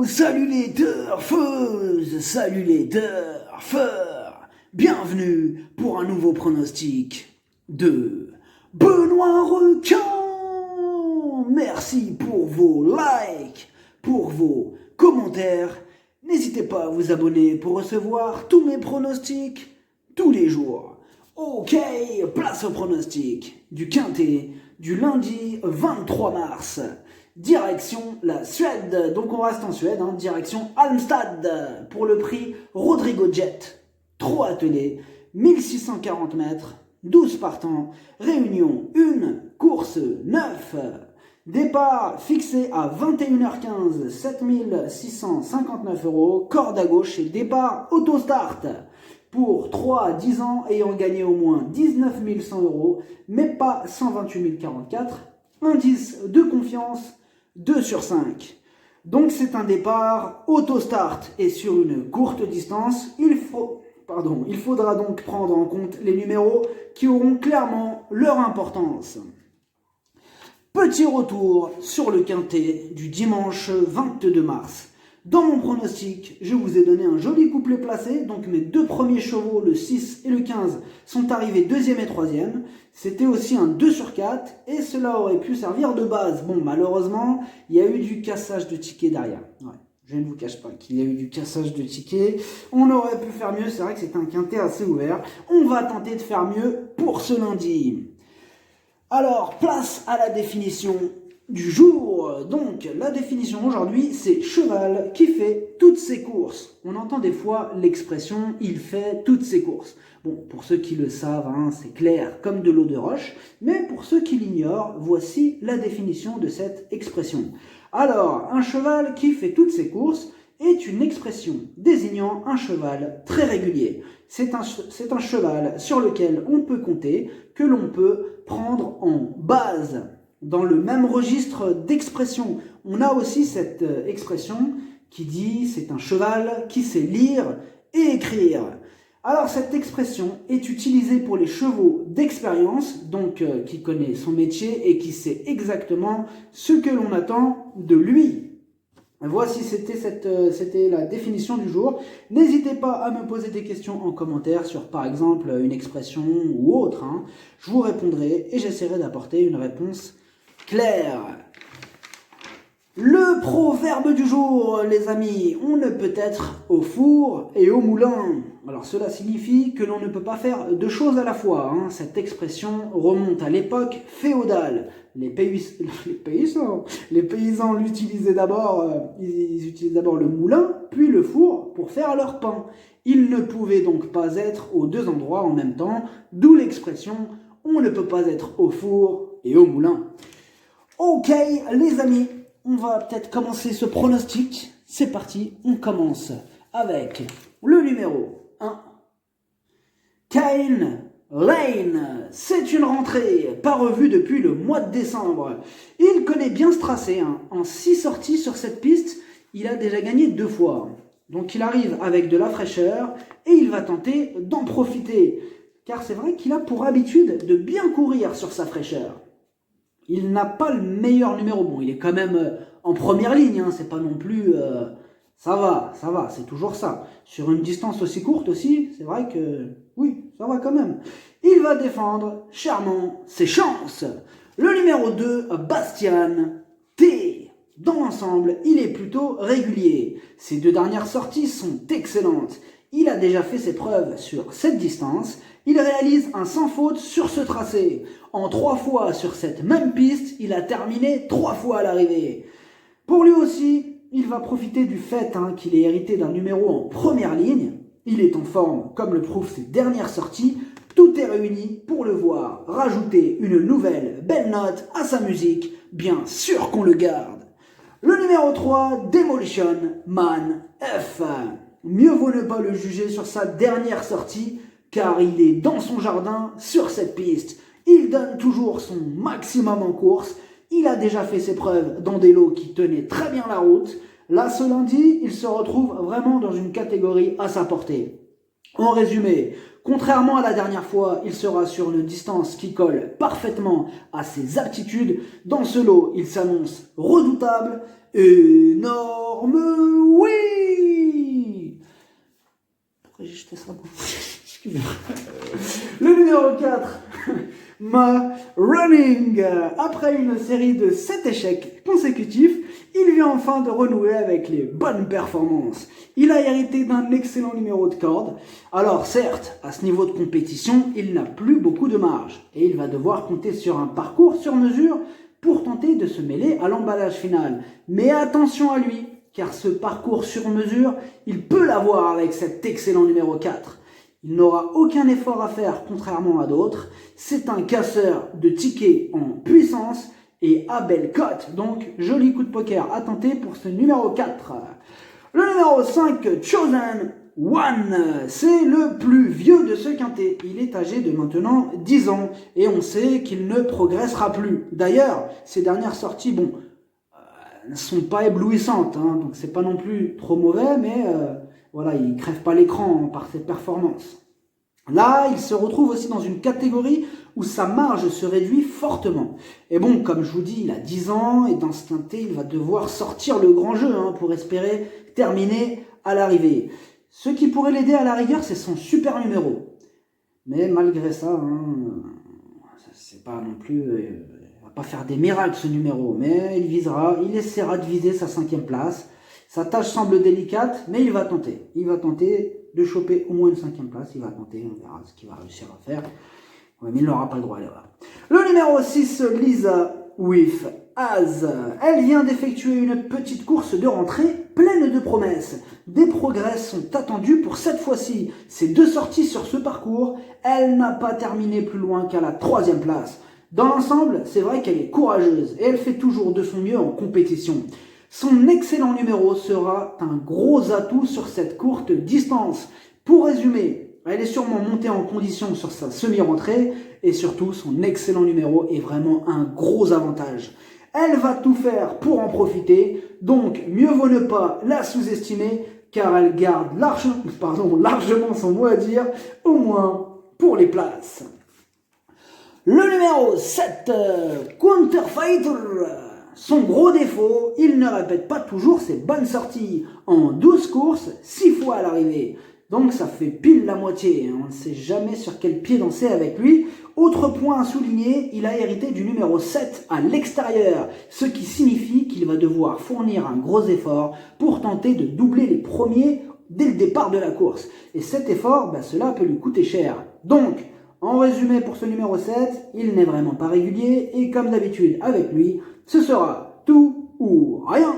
Salut les turfeuses, salut les turfeurs, bienvenue pour un nouveau pronostic de Benoît Requin. Merci pour vos likes, pour vos commentaires. N'hésitez pas à vous abonner pour recevoir tous mes pronostics tous les jours. Ok, place au pronostic du Quintet du lundi 23 mars. Direction la Suède, donc on reste en Suède, direction Halmstad pour le prix Rodrigo Jet. 3 attelés, 1640 mètres, 12 partants, réunion 1, course 9. Départ fixé à 21h15, 7659 €, corde à gauche et départ autostart. Pour 3 à 10 ans ayant gagné au moins 19 100 €, mais pas 128 044. Indice de confiance 2 sur 5. Donc c'est un départ autostart et sur une courte distance, il faudra donc prendre en compte les numéros qui auront clairement leur importance. Petit retour sur le quintet du dimanche 22 mars. Dans mon pronostic, je vous ai donné un joli couplet placé, donc mes deux premiers chevaux, le 6 et le 15, sont arrivés 2e et 3e. C'était aussi un 2 sur 4 et cela aurait pu servir de base. Bon, malheureusement, il y a eu du cassage de tickets derrière. Ouais, je ne vous cache pas qu'il y a eu du cassage de tickets. On aurait pu faire mieux, c'est vrai que c'est un quintet assez ouvert. On va tenter de faire mieux pour ce lundi. Alors, place à la définition du jour. Donc, la définition aujourd'hui, c'est cheval qui fait toutes ses courses. On entend des fois l'expression « il fait toutes ses courses ». Bon, pour ceux qui le savent, c'est clair comme de l'eau de roche. Mais pour ceux qui l'ignorent, voici la définition de cette expression. Alors, un cheval qui fait toutes ses courses est une expression désignant un cheval très régulier. C'est un cheval sur lequel on peut compter, que l'on peut prendre en base. Dans le même registre d'expression, on a aussi cette expression qui dit c'est un cheval qui sait lire et écrire. Alors cette expression est utilisée pour les chevaux d'expérience, donc qui connaît son métier et qui sait exactement ce que l'on attend de lui. Voici, c'était la définition du jour. N'hésitez pas à me poser des questions en commentaire sur, par exemple, une expression ou autre. Je vous répondrai et j'essaierai d'apporter une réponse claire. Le proverbe du jour, les amis, on ne peut être au four et au moulin. Alors cela signifie que l'on ne peut pas faire deux choses à la fois. Cette expression remonte à l'époque féodale. Les paysans l'utilisaient d'abord, ils utilisaient d'abord le moulin, puis le four pour faire leur pain. Ils ne pouvaient donc pas être aux deux endroits en même temps, d'où l'expression « on ne peut pas être au four et au moulin ». Ok les amis, on va peut-être commencer ce pronostic. C'est parti, on commence avec le numéro 1. Kyle Lane, c'est une rentrée, pas revue depuis le mois de décembre. Il connaît bien ce tracé. En 6 sorties sur cette piste, il a déjà gagné 2 fois. Donc il arrive avec de la fraîcheur et il va tenter d'en profiter. Car c'est vrai qu'il a pour habitude de bien courir sur sa fraîcheur. Il n'a pas le meilleur numéro. Bon, il est quand même en première ligne, c'est pas non plus... Ça va, c'est toujours ça. Sur une distance aussi courte aussi, c'est vrai que... Oui, ça va quand même. Il va défendre chèrement ses chances. Le numéro 2, Bastian T. Dans l'ensemble, il est plutôt régulier. Ses 2 dernières sorties sont excellentes. Il a déjà fait ses preuves sur cette distance. Il réalise un sans faute sur ce tracé. En 3 fois sur cette même piste, il a terminé 3 fois à l'arrivée. Pour lui aussi, il va profiter du fait qu'il ait hérité d'un numéro en première ligne. Il est en forme, comme le prouvent ses dernières sorties. Tout est réuni pour le voir rajouter une nouvelle belle note à sa musique. Bien sûr qu'on le garde. Le numéro 3, Demolition Man F. Mieux vaut ne pas le juger sur sa dernière sortie, car il est dans son jardin sur cette piste. Il donne toujours son maximum en course. Il a déjà fait ses preuves dans des lots qui tenaient très bien la route. Là, ce lundi, il se retrouve vraiment dans une catégorie à sa portée. En résumé, Contrairement à la dernière fois, il sera sur une distance qui colle parfaitement à ses aptitudes. Dans ce lot, il s'annonce redoutable, énorme, oui. Pourquoi j'ai jeté ça? Excusez-moi. Le numéro 4, Ma Running. Après une série de 7 échecs consécutifs, il vient enfin de renouer avec les bonnes performances. Il a hérité d'un excellent numéro de corde. Alors certes, à ce niveau de compétition, il n'a plus beaucoup de marge et il va devoir compter sur un parcours sur mesure pour tenter de se mêler à l'emballage final. Mais attention à lui, car ce parcours sur mesure, il peut l'avoir avec cet excellent numéro 4. Il n'aura aucun effort à faire, contrairement à d'autres. C'est un casseur de tickets en puissance et à belle cote. Donc, joli coup de poker à tenter pour ce numéro 4. Le numéro 5, Chosen One. C'est le plus vieux de ce quintet. Il est âgé de maintenant 10 ans et on sait qu'il ne progressera plus. D'ailleurs, ses dernières sorties, ne sont pas éblouissantes, hein, donc c'est pas non plus trop mauvais, mais voilà, il crève pas l'écran par ses performances. Là, il se retrouve aussi dans une catégorie où sa marge se réduit fortement. Et bon, comme je vous dis, il a 10 ans et dans ce quintet, il va devoir sortir le grand jeu pour espérer terminer à l'arrivée. Ce qui pourrait l'aider à la rigueur, c'est son super numéro. Mais malgré ça, c'est pas non plus... il va pas faire des miracles ce numéro, mais il essaiera de viser sa 5e place. Sa tâche semble délicate, mais il va tenter. Il va tenter de choper au moins une 5e place. Il va tenter, on verra ce qu'il va réussir à faire. Ouais, mais il n'aura pas le droit à l'erreur. Le numéro 6, Lisa with As. Elle vient d'effectuer une petite course de rentrée pleine de promesses. Des progrès sont attendus pour cette fois-ci. Ses 2 sorties sur ce parcours, elle n'a pas terminé plus loin qu'à la 3e place. Dans l'ensemble, c'est vrai qu'elle est courageuse et elle fait toujours de son mieux en compétition. Son excellent numéro sera un gros atout sur cette courte distance. Pour résumer, elle est sûrement montée en condition sur sa semi-rentrée et surtout son excellent numéro est vraiment un gros avantage. Elle va tout faire pour en profiter, donc mieux vaut ne pas la sous-estimer car elle garde largement son mot à dire, au moins pour les places. Le numéro 7, Counterfighter. Son gros défaut, il ne répète pas toujours ses bonnes sorties. En 12 courses, 6 fois à l'arrivée. Donc ça fait pile la moitié. On ne sait jamais sur quel pied danser avec lui. Autre point à souligner, il a hérité du numéro 7 à l'extérieur. Ce qui signifie qu'il va devoir fournir un gros effort pour tenter de doubler les premiers dès le départ de la course. Et cet effort, cela peut lui coûter cher. Donc, en résumé pour ce numéro 7, il n'est vraiment pas régulier et comme d'habitude avec lui, ce sera tout ou rien.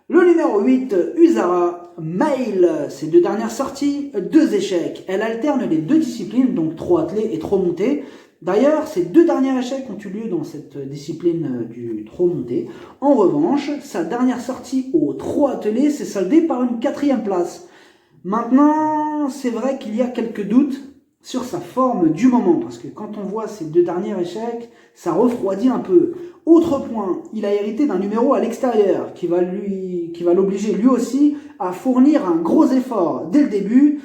Le numéro 8, Usara Mail. Ses 2 dernières sorties, 2 échecs. Elle alterne les 2 disciplines, donc trot attelé et trot monté. D'ailleurs, ces 2 derniers échecs ont eu lieu dans cette discipline du trot monté. En revanche, sa dernière sortie au trot attelé s'est soldée par une 4e place. Maintenant, c'est vrai qu'il y a quelques doutes sur sa forme du moment, parce que quand on voit ces 2 derniers échecs, ça refroidit un peu. Autre point, il a hérité d'un numéro à l'extérieur qui va l'obliger lui aussi à fournir un gros effort dès le début,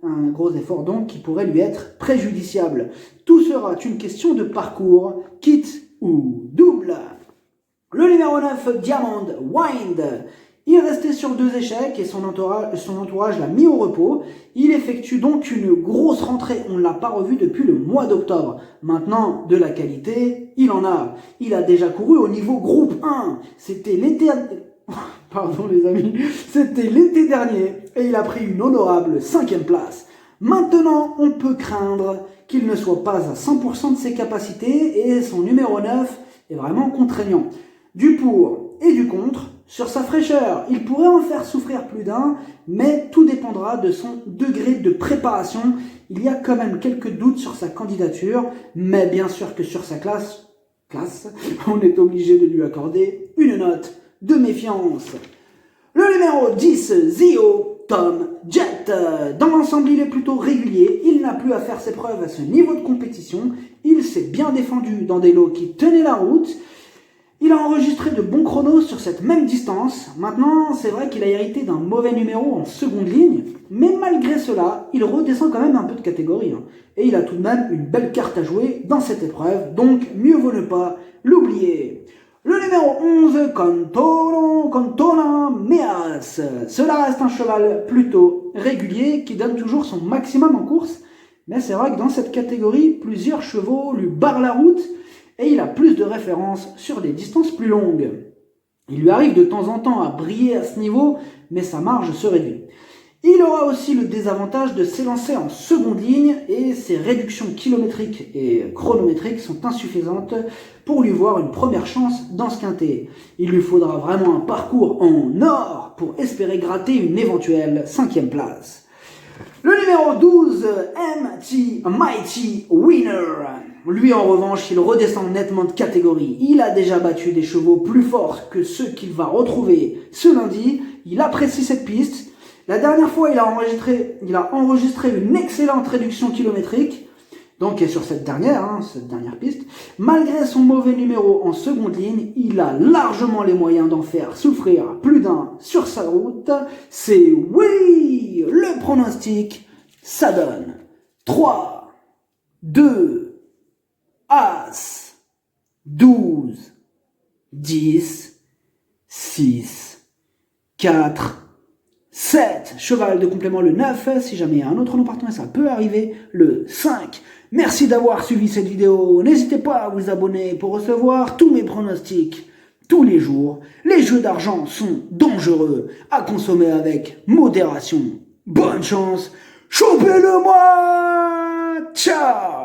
un gros effort donc qui pourrait lui être préjudiciable. Tout sera une question de parcours, quitte ou double. Le numéro 9, Diamond Wind. Il restait sur 2 échecs et son entourage l'a mis au repos. Il effectue donc une grosse rentrée. On ne l'a pas revu depuis le mois d'octobre. Maintenant, de la qualité, il en a. Il a déjà couru au niveau groupe 1. C'était l'été dernier et il a pris une honorable 5e place. Maintenant, on peut craindre qu'il ne soit pas à 100% de ses capacités et son numéro 9 est vraiment contraignant. Du pour et du contre. Sur sa fraîcheur, il pourrait en faire souffrir plus d'un, mais tout dépendra de son degré de préparation. Il y a quand même quelques doutes sur sa candidature, mais bien sûr que sur sa classe, on est obligé de lui accorder une note de méfiance. Le numéro 10, Zio Tom Jet. Dans l'ensemble, il est plutôt régulier. Il n'a plus à faire ses preuves à ce niveau de compétition. Il s'est bien défendu dans des lots qui tenaient la route. Il a enregistré de bons chronos sur cette même distance. Maintenant, c'est vrai qu'il a hérité d'un mauvais numéro en seconde ligne, mais malgré cela, il redescend quand même un peu de catégorie. Et il a tout de même une belle carte à jouer dans cette épreuve, donc mieux vaut ne pas l'oublier. Le numéro 11, Cantona Meas. Cela reste un cheval plutôt régulier qui donne toujours son maximum en course, mais c'est vrai que dans cette catégorie, plusieurs chevaux lui barrent la route et il a plus de références sur des distances plus longues. Il lui arrive de temps en temps à briller à ce niveau, mais sa marge se réduit. Il aura aussi le désavantage de s'élancer en seconde ligne et ses réductions kilométriques et chronométriques sont insuffisantes pour lui voir une première chance dans ce quintet. Il lui faudra vraiment un parcours en or pour espérer gratter une éventuelle 5e place. Le numéro 12, MT Mighty Winner. Lui en revanche, il redescend nettement de catégorie. Il a déjà battu des chevaux plus forts que ceux qu'il va retrouver ce lundi. Il apprécie cette piste. La dernière fois, il a enregistré une excellente réduction kilométrique, donc sur cette dernière piste. Malgré son mauvais numéro en seconde ligne, il a largement les moyens d'en faire souffrir plus d'un sur sa route. C'est oui, le pronostic, ça donne 3, 2, As, 12, 10, 6, 4, 7, cheval de complément le 9, si jamais il y a un autre nom partant, ça peut arriver, le 5. Merci d'avoir suivi cette vidéo, n'hésitez pas à vous abonner pour recevoir tous mes pronostics tous les jours. Les jeux d'argent sont dangereux, à consommer avec modération. Bonne chance, chopez-le moi, ciao.